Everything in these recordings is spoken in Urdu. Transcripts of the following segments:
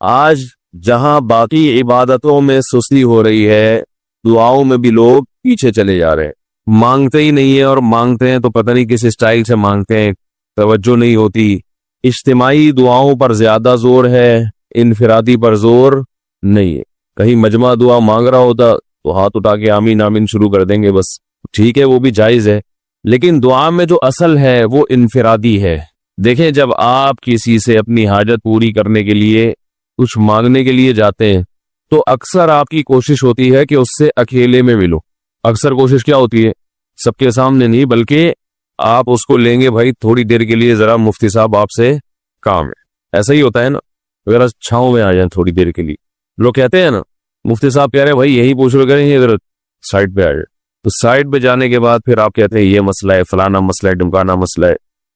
آج جہاں باقی عبادتوں میں سستی ہو رہی ہے، دعاؤں میں بھی لوگ پیچھے چلے جا رہے ہیں، مانگتے ہی نہیں ہے، اور مانگتے ہیں تو پتہ نہیں کس اسٹائل سے مانگتے ہیں، توجہ نہیں ہوتی۔ اجتماعی دعاؤں پر زیادہ زور ہے، انفرادی پر زور نہیں ہے۔ کہیں مجمع دعا مانگ رہا ہوتا تو ہاتھ اٹھا کے آمین آمین شروع کر دیں گے، بس ٹھیک ہے، وہ بھی جائز ہے، لیکن دعا میں جو اصل ہے وہ انفرادی ہے۔ دیکھیں، جب آپ کسی سے اپنی حاجت پوری کرنے کے لیے کچھ مانگنے کے لیے جاتے ہیں تو اکثر آپ کی کوشش ہوتی ہے کہ اس سے اکیلے میں ملو۔ اکثر کوشش کیا ہوتی ہے؟ سب کے سامنے نہیں، بلکہ آپ اس کو لیں گے، بھائی تھوڑی دیر کے لیے ذرا مفتی صاحب آپ سے کام ہے۔ ایسا ہی ہوتا ہے نا، اگر چھاؤں میں آ جائیں تھوڑی دیر کے لیے، لوگ کہتے ہیں نا مفتی صاحب کہہ رہے ہیں بھائی یہی پوچھ رہے کریں، ادھر سائڈ پہ آ جائے، تو سائڈ پہ جانے کے بعد پھر آپ کہتے ہیں یہ مسئلہ ہے، فلانا مسئلہ ہے، ڈمکانا مسئلہ ہے۔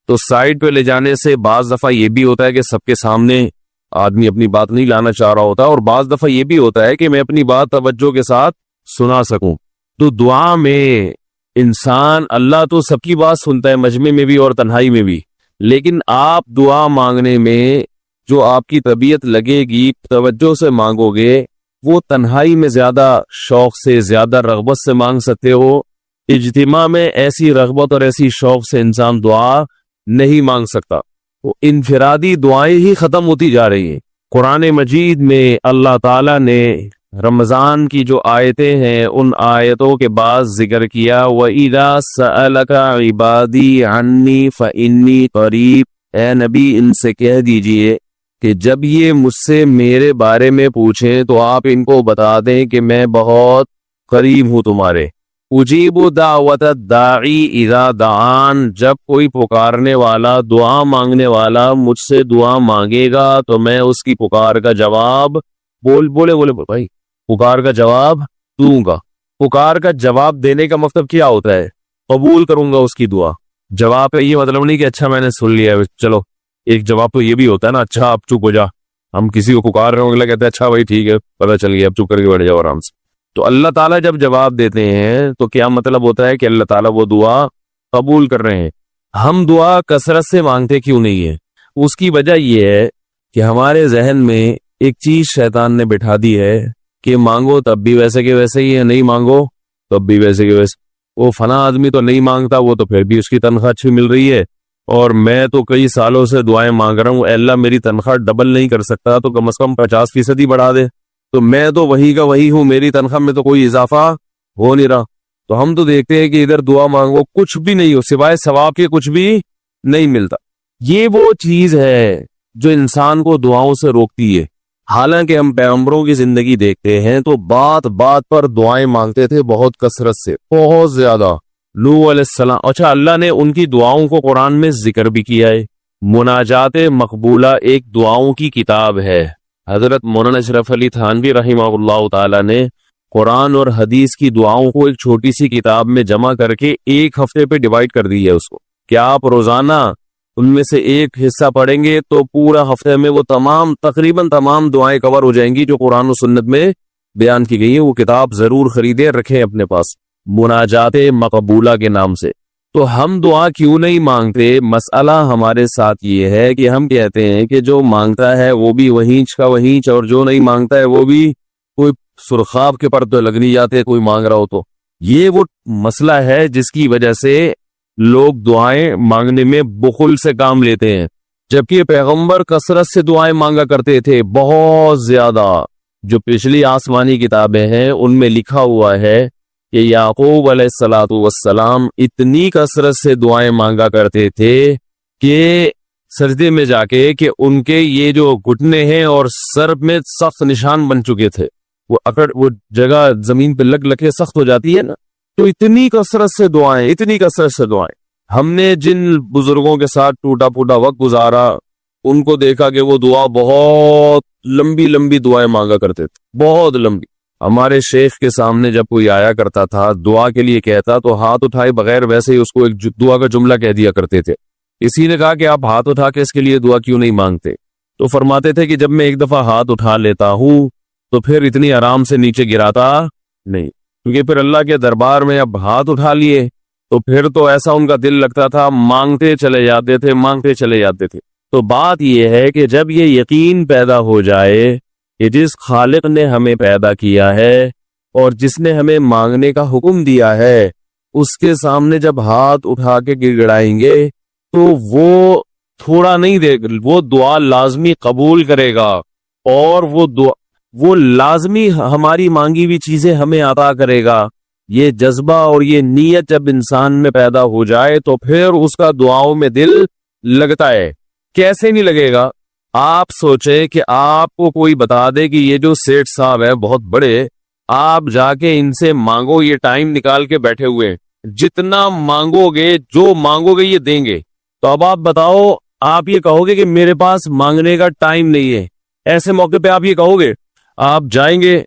تو سائڈ پہ لے جانے سے بعض دفعہ یہ بھی ہوتا ہے کہ سب کے سامنے آدمی اپنی بات نہیں لانا چاہ رہا ہوتا، اور بعض دفعہ یہ بھی ہوتا ہے کہ میں اپنی بات توجہ کے ساتھ سنا سکوں۔ تو دعا میں انسان، اللہ تو سب کی بات سنتا ہے، مجمع میں بھی اور تنہائی میں بھی، لیکن آپ دعا مانگنے میں جو آپ کی طبیعت لگے گی، توجہ سے مانگو گے، وہ تنہائی میں زیادہ شوق سے، زیادہ رغبت سے مانگ سکتے ہو۔ اجتماع میں ایسی رغبت اور ایسی شوق سے انسان دعا نہیں مانگ سکتا، وہ انفرادی دعائیں ہی ختم ہوتی جا رہی ہیں۔ قرآن مجید میں اللہ تعالیٰ نے رمضان کی جو آیتیں ہیں ان آیتوں کے بعد ذکر کیا، وَإِذَا سَأَلَكَ عِبَادِي عَنِّي فَإِنِّي قَرِيب، اے نبی ان سے کہہ دیجئے کہ جب یہ مجھ سے میرے بارے میں پوچھیں تو آپ ان کو بتا دیں کہ میں بہت قریب ہوں تمہارے۔ اجیب دعوت الداعی اذا دعان، جب کوئی پکارنے والا، دعا مانگنے والا مجھ سے دعا مانگے گا تو میں اس کی پکار کا جواب بولے بھائی پکار کا جواب دوں گا۔ پکار کا جواب دینے کا مطلب کیا ہوتا ہے؟ قبول کروں گا اس کی دعا۔ جواب کا یہ مطلب نہیں کہ اچھا میں نے سن لیا، چلو ایک جواب تو یہ بھی ہوتا ہے نا، اچھا آپ چپ ہو جا، ہم کسی کو پکار رہے ہوں اگلا کہتا ہے اچھا بھائی ٹھیک ہے پتہ چل گیا، اب چپ کر کے بیٹھ جاؤ آرام سے۔ تو اللہ تعالیٰ جب جواب دیتے ہیں تو کیا مطلب ہوتا ہے کہ اللہ تعالیٰ وہ دعا قبول کر رہے ہیں۔ ہم دعا کثرت سے مانگتے کیوں نہیں ہے؟ اس کی وجہ یہ ہے کہ ہمارے ذہن میں ایک چیز شیطان نے بٹھا دی ہے کہ مانگو تب بھی ویسے کے ویسے ہی ہے، نہیں مانگو تب بھی ویسے کے ویسے۔ وہ فلاں آدمی تو نہیں مانگتا، وہ تو پھر بھی اس کی تنخواہ اچھی مل رہی ہے، اور میں تو کئی سالوں سے دعائیں مانگ رہا ہوں، اے اللہ میری تنخواہ ڈبل نہیں کر سکتا تو کم از کم 50% ہی بڑھا دے، تو میں تو وہی کا وہی ہوں، میری تنخواہ میں تو کوئی اضافہ ہو نہیں رہا۔ تو ہم تو دیکھتے ہیں کہ ادھر دعا مانگو کچھ بھی نہیں ہو، سوائے ثواب کے کچھ بھی نہیں ملتا۔ یہ وہ چیز ہے جو انسان کو دعاؤں سے روکتی ہے۔ حالانکہ ہم پیغمبروں کی زندگی دیکھتے ہیں تو بات بات پر دعائیں مانگتے تھے، بہت کثرت سے، بہت زیادہ۔ نوح علیہ السلام، اچھا اللہ نے ان کی دعاؤں کو قرآن میں ذکر بھی کیا ہے۔ مناجات مقبولہ ایک دعاؤں کی کتاب ہے۔ حضرت مولانا اشرف علی تھانوی رحمہ اللہ تعالی نے قرآن اور حدیث کی دعاؤں کو ایک چھوٹی سی کتاب میں جمع کر کے ایک ہفتے پہ ڈیوائیڈ کر دی ہے اس کو، کہ آپ روزانہ ان میں سے ایک حصہ پڑھیں گے تو پورا ہفتے میں وہ تقریباً تمام دعائیں کور ہو جائیں گی جو قرآن و سنت میں بیان کی گئی ہیں۔ وہ کتاب ضرور خریدیں، رکھیں اپنے پاس، مناجات مقبولہ کے نام سے۔ تو ہم دعا کیوں نہیں مانگتے؟ مسئلہ ہمارے ساتھ یہ ہے کہ ہم کہتے ہیں کہ جو مانگتا ہے وہ بھی وہیں کا وہیں، اور جو نہیں مانگتا ہے وہ بھی کوئی سرخاب کے پر تو لگ نہیں جاتے کوئی مانگ رہا ہو تو۔ یہ وہ مسئلہ ہے جس کی وجہ سے لوگ دعائیں مانگنے میں بخل سے کام لیتے ہیں، جبکہ پیغمبر کثرت سے دعائیں مانگا کرتے تھے، بہت زیادہ۔ جو پچھلی آسمانی کتابیں ہیں ان میں لکھا ہوا ہے کہ یعقوب علیہ الصلوۃ والسلام اتنی کثرت سے دعائیں مانگا کرتے تھے کہ سجدے میں جا کے کہ ان کے یہ جو گھٹنے ہیں اور سر میں سخت نشان بن چکے تھے، وہ جگہ زمین پہ لگ کے سخت ہو جاتی ہے نا، تو اتنی کثرت سے دعائیں۔ ہم نے جن بزرگوں کے ساتھ ٹوٹا پھوٹا وقت گزارا ان کو دیکھا کہ وہ دعا بہت لمبی لمبی دعائیں مانگا کرتے تھے، بہت لمبی۔ ہمارے شیخ کے سامنے جب کوئی آیا کرتا تھا دعا کے لیے کہتا تو ہاتھ اٹھائے بغیر ویسے ہی اس کو ایک دعا کا جملہ کہہ دیا کرتے تھے۔ اسی نے کہا کہ آپ ہاتھ اٹھا کے اس کے لیے دعا کیوں نہیں مانگتے؟ تو فرماتے تھے کہ جب میں ایک دفعہ ہاتھ اٹھا لیتا ہوں تو پھر اتنی آرام سے نیچے گراتا نہیں، کیونکہ پھر اللہ کے دربار میں اب ہاتھ اٹھا لیے تو پھر تو ایسا ان کا دل لگتا تھا، مانگتے چلے جاتے تھے۔ تو بات یہ ہے کہ جب یہ یقین پیدا ہو جائے کہ جس خالق نے ہمیں پیدا کیا ہے اور جس نے ہمیں مانگنے کا حکم دیا ہے اس کے سامنے جب ہاتھ اٹھا کے گڑ گڑائیں گے تو وہ تھوڑا نہیں دے گا، وہ دعا لازمی قبول کرے گا، اور وہ لازمی ہماری مانگی ہوئی چیزیں ہمیں عطا کرے گا۔ یہ جذبہ اور یہ نیت جب انسان میں پیدا ہو جائے تو پھر اس کا دعاؤں میں دل لگتا ہے۔ کیسے نہیں لگے گا؟ آپ سوچیں کہ آپ کو کوئی بتا دے کہ یہ جو سیٹھ صاحب ہے بہت بڑے، آپ جا کے ان سے مانگو، یہ ٹائم نکال کے بیٹھے ہوئے، جتنا مانگو گے، جو مانگو گے یہ دیں گے، تو اب آپ بتاؤ، آپ یہ کہو گے کہ میرے پاس مانگنے کا ٹائم نہیں ہے؟ ایسے موقع پہ آپ یہ کہو گے؟ آپ جائیں گے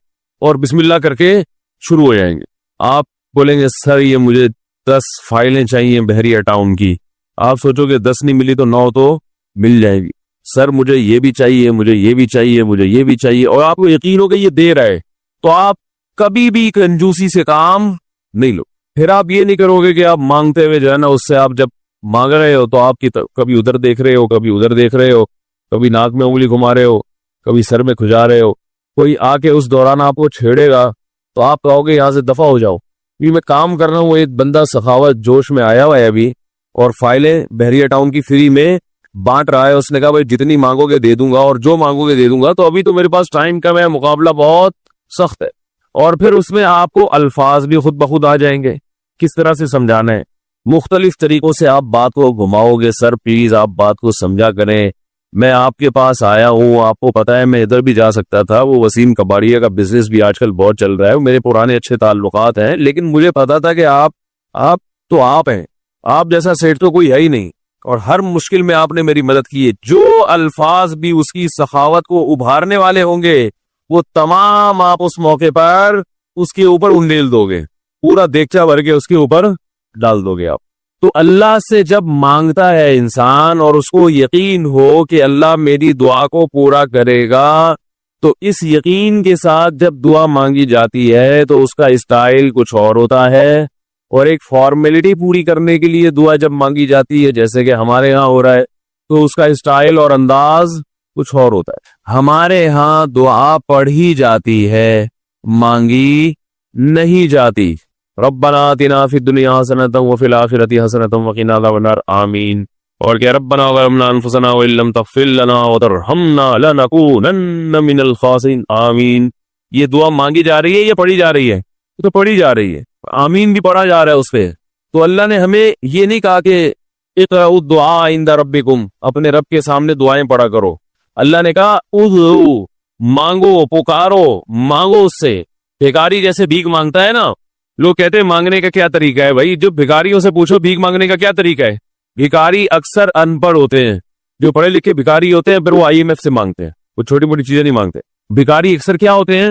اور بسم اللہ کر کے شروع ہو جائیں گے۔ آپ بولیں گے سر یہ مجھے 10 فائلیں چاہیے بحریہ ٹاؤن کی۔ آپ سوچو گے 10 نہیں ملی تو 9 تو مل جائے گی۔ سر مجھے یہ بھی چاہیے، مجھے یہ بھی چاہیے، مجھے یہ بھی چاہیے، اور آپ کو یقین ہو کہ یہ دے رہا ہے، تو آپ کبھی بھی کنجوسی سے کام نہیں لو۔ پھر آپ یہ نہیں کرو گے کہ آپ مانگتے ہوئے جو ہے نا، اس سے آپ جب مانگ رہے ہو تو آپ کی کبھی ادھر دیکھ رہے ہو، کبھی ادھر دیکھ رہے ہو، کبھی ناک میں انگلی گھما رہے ہو، کبھی سر میں کھجا رہے ہو۔ کوئی آ کے اس دوران آپ کو چھیڑے گا تو آپ کہو گے یہاں سے دفع ہو جاؤ، یہ میں کام کر رہا ہوں۔ وہ ایک بندہ سخاوت جوش میں آیا ہوا ہے ابھی، اور فائلیں بحریہ ٹاؤن کی فری میں بانٹ رہا ہے۔ اس نے کہا بھائی جتنی مانگو گے دے دوں گا، اور جو مانگو گے دے دوں گا، تو ابھی تو میرے پاس ٹائم کم ہے، مقابلہ بہت سخت ہے۔ اور پھر اس میں آپ کو الفاظ بھی خود بخود آ جائیں گے، کس طرح سے سمجھانا ہے، مختلف طریقوں سے آپ بات کو گھماؤ گے۔ سر پلیز آپ بات کو سمجھا کریں، میں آپ کے پاس آیا ہوں، آپ کو پتا ہے میں ادھر بھی جا سکتا تھا، وہ وسیم کباڑیہ کا بزنس بھی آج کل بہت چل رہا ہے، میرے پرانے اچھے تعلقات ہیں، لیکن مجھے پتا تھا کہ آپ ہیں، آپ جیسا سیٹ تو کوئی ہے ہی نہیں، اور ہر مشکل میں آپ نے میری مدد کی ہے۔ جو الفاظ بھی اس کی سخاوت کو ابھارنے والے ہوں گے وہ تمام آپ اس موقع پر اس کے اوپر انڈیل دو گے، پورا دیگچہ بھر کے اس کے اوپر ڈال دو گے آپ۔ تو اللہ سے جب مانگتا ہے انسان اور اس کو یقین ہو کہ اللہ میری دعا کو پورا کرے گا، تو اس یقین کے ساتھ جب دعا مانگی جاتی ہے تو اس کا اسٹائل کچھ اور ہوتا ہے، اور ایک فارمیلٹی پوری کرنے کے لیے دعا جب مانگی جاتی ہے جیسے کہ ہمارے ہاں ہو رہا ہے، تو اس کا اسٹائل اور انداز کچھ اور ہوتا ہے۔ ہمارے ہاں دعا پڑھی جاتی ہے، مانگی نہیں جاتی۔ ربنا آتنا فی الدنیا حسنۃ وفی الآخرۃ حسنۃ وقنا عذاب النار، آمین۔ اور کہ ربنا ظلمنا انفسنا وان لم تغفر لنا وترحمنا لنکونن من الخاسرین، آمین۔ یہ دعا مانگی جا رہی ہے یا پڑھی جا رہی ہے؟ تو پڑھی جا رہی ہے، آمین بھی پڑھا جا رہا ہے اس پہ۔ تو اللہ نے ہمیں یہ نہیں کہا کہ اقرؤوا الدعاء عند ربکم، اپنے رب کے سامنے دعائیں پڑھا کرو۔ اللہ نے کہا ادعوا، مانگو، پکارو، مانگو اس سے۔ بھیکاری جیسے بھیک مانگتا ہے نا، لوگ کہتے ہیں مانگنے کا کیا طریقہ ہے؟ بھائی جو بھیکاریوں سے پوچھو بھیک مانگنے کا کیا طریقہ ہے۔ بھیکاری اکثر ان پڑھ ہوتے ہیں، جو پڑھے لکھے بھیکاری ہوتے ہیں پھر وہ IMF سے مانگتے ہیں، وہ چھوٹی موٹی چیزیں نہیں مانگتے۔ بھیکاری اکثر کیا ہوتے ہیں؟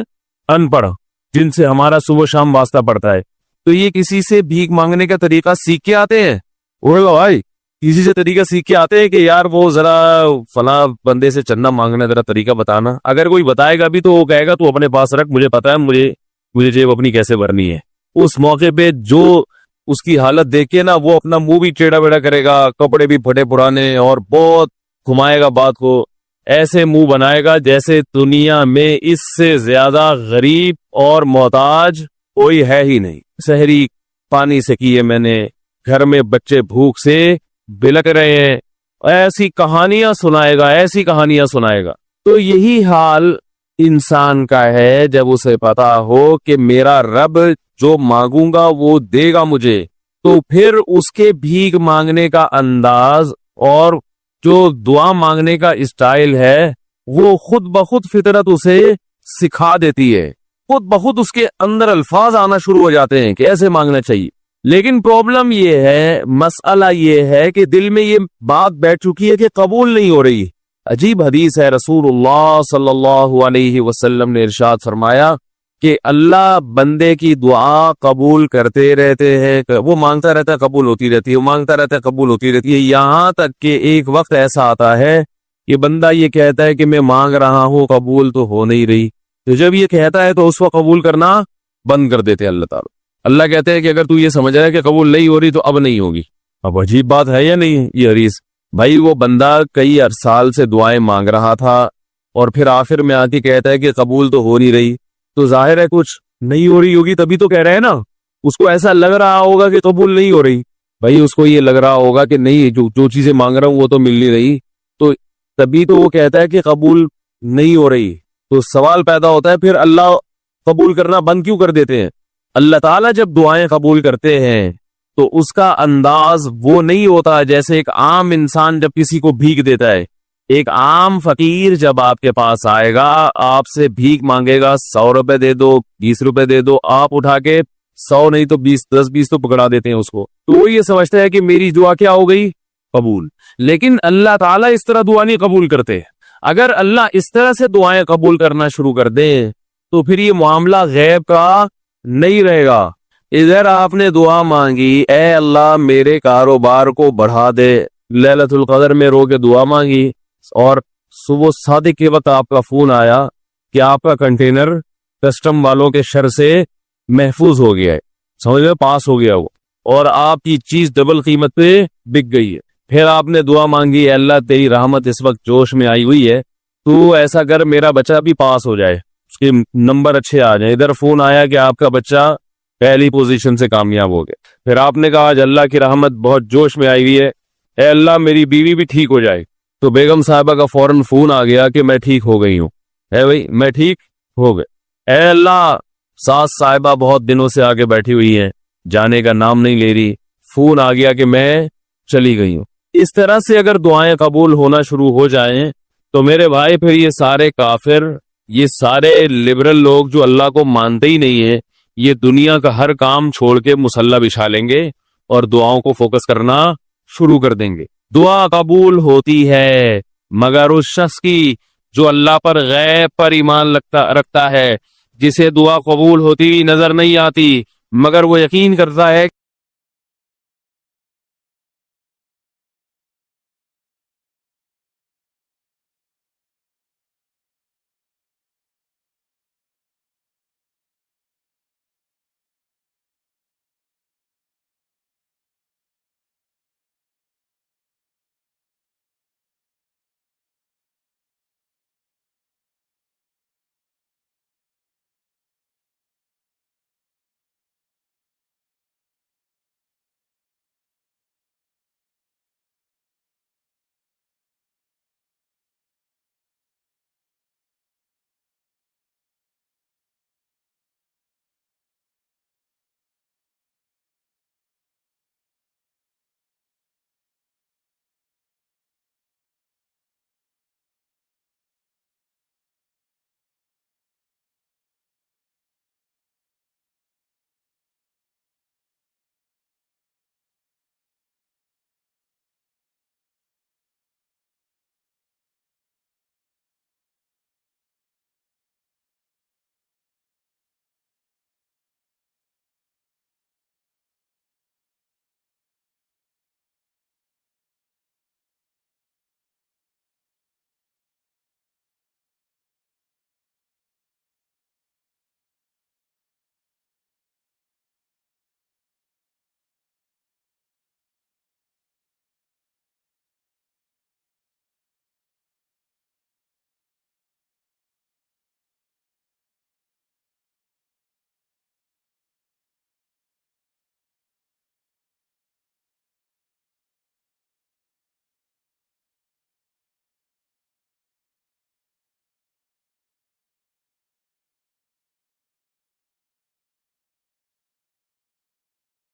ان پڑھ، جن سے ہمارا صبح شام واسطہ پڑتا ہے۔ تو یہ کسی سے بھیک مانگنے کا طریقہ سیکھ کے آتے ہیں؟ بھائی کسی سے طریقہ سیکھ کے آتے ہیں کہ یار وہ ذرا فلاں بندے سے چندہ مانگنا، ذرا طریقہ بتانا؟ اگر کوئی بتائے گا بھی تو وہ کہے گا تو اپنے پاس رکھ، مجھے پتا ہے مجھے جیب اپنی کیسے بھرنی ہے۔ اس موقع پہ جو اس کی حالت دیکھ کے نا وہ اپنا منہ بھی ٹیڑھا بیڑا کرے گا، کپڑے بھی پھٹے پرانے، اور بہت گھمائے گا بات کو، ایسے منہ بنائے گا جیسے دنیا میں اس سے زیادہ غریب اور محتاج کوئی ہے ہی نہیں۔ سحری پانی سے کیے میں نے، گھر میں بچے بھوک سے بلک رہے ہیں، ایسی کہانیاں سنائے گا، ایسی کہانیاں سنائے گا۔ تو یہی حال انسان کا ہے جب اسے پتا ہو کہ میرا رب جو مانگوں گا وہ دے گا مجھے، تو پھر اس کے بھیک مانگنے کا انداز اور جو دعا مانگنے کا اسٹائل ہے وہ خود بخود فطرت اسے سکھا دیتی ہے، خود بخود اس کے اندر الفاظ آنا شروع ہو جاتے ہیں کہ ایسے مانگنا چاہیے۔ لیکن پرابلم یہ ہے، مسئلہ یہ ہے کہ دل میں یہ بات بیٹھ چکی ہے کہ قبول نہیں ہو رہی۔ عجیب حدیث ہے، رسول اللہ صلی اللہ علیہ وسلم نے ارشاد فرمایا کہ اللہ بندے کی دعا قبول کرتے رہتے ہیں، وہ مانگتا رہتا ہے قبول ہوتی رہتی ہے، وہ مانگتا رہتا ہے قبول ہوتی رہتی ہے، یہاں تک کہ ایک وقت ایسا آتا ہے کہ بندہ یہ کہتا ہے کہ میں مانگ رہا ہوں قبول تو ہو نہیں رہی، تو جب یہ کہتا ہے تو اس وقت قبول کرنا بند کر دیتے اللہ تعالیٰ۔ اللہ کہتے ہیں کہ اگر تو یہ سمجھ رہا ہے کہ قبول نہیں ہو رہی تو اب نہیں ہوگی۔ اب عجیب بات ہے یا نہیں یہ حدیث؟ بھائی وہ بندہ کئی سال سے دعائیں مانگ رہا تھا اور پھر آخر میں آ کے کہتا ہے کہ قبول تو ہو نہیں رہی، تو ظاہر ہے کچھ نہیں ہو رہی ہوگی، تبھی تو کہہ رہے ہیں نا. اس کو ایسا لگ رہا ہوگا کہ قبول نہیں ہو رہی. بھائی اس کو یہ لگ رہا ہوگا کہ نہیں، جو چیزیں مانگ رہا ہوں وہ تو مل نہیں رہی، تو تبھی تو وہ کہتا ہے کہ قبول نہیں ہو رہی. تو سوال پیدا ہوتا ہے پھر اللہ قبول کرنا بند کیوں کر دیتے ہیں؟ اللہ تعالیٰ جب دعائیں قبول کرتے ہیں تو اس کا انداز وہ نہیں ہوتا جیسے ایک عام انسان جب کسی کو بھیک دیتا ہے. ایک عام فقیر جب آپ کے پاس آئے گا، آپ سے بھیک مانگے گا، 100 روپے دے دو، 20 روپے دے دو، آپ اٹھا کے 100 نہیں تو 20، 10-20 تو پکڑا دیتے ہیں اس کو. تو وہ یہ سمجھتا ہے کہ میری دعا کیا ہو گئی؟ قبول. لیکن اللہ تعالیٰ اس طرح دعا نہیں قبول کرتے. اگر اللہ اس طرح سے دعائیں قبول کرنا شروع کر دیں تو پھر یہ معاملہ غیب کا نہیں رہے گا. ادھر آپ نے دعا مانگی، اے اللہ میرے کاروبار کو بڑھا دے، لیلۃ القدر میں رو کے دعا مانگی، اور صبح صادق کے وقت آپ کا فون آیا کہ آپ کا کنٹینر کسٹم والوں کے شر سے محفوظ ہو گیا ہے، سمجھ میں پاس ہو گیا وہ، اور آپ کی چیز ڈبل قیمت پہ بک گئی ہے. پھر آپ نے دعا مانگی، اے اللہ تیری رحمت اس وقت جوش میں آئی ہوئی ہے، تو ایسا کر میرا بچہ بھی پاس ہو جائے، اس کے نمبر اچھے آ جائیں. ادھر فون آیا کہ آپ کا بچہ پہلی پوزیشن سے کامیاب ہو گیا. پھر آپ نے کہا آج اللہ کی رحمت بہت جوش میں آئی ہوئی ہے، اے اللہ میری بیوی بھی ٹھیک ہو جائے. تو بیگم صاحبہ کا فوراً فون آ گیا کہ میں ٹھیک ہو گئی ہوں. ہے بھائی میں ٹھیک ہو گئے. اے اللہ ساس صاحبہ بہت دنوں سے آگے بیٹھی ہوئی ہیں، جانے کا نام نہیں لے رہی، فون آ گیا کہ میں چلی گئی ہوں. اس طرح سے اگر دعائیں قبول ہونا شروع ہو جائیں تو میرے بھائی پھر یہ سارے کافر، یہ سارے لبرل لوگ جو اللہ کو مانتے ہی نہیں ہیں، یہ دنیا کا ہر کام چھوڑ کے مصلی بچھا لیں گے اور دعاؤں کو فوکس کرنا شروع کر دیں گے. دعا قبول ہوتی ہے مگر اس شخص کی جو اللہ پر غیب پر ایمان رکھتا ہے، جسے دعا قبول ہوتی نظر نہیں آتی مگر وہ یقین کرتا ہے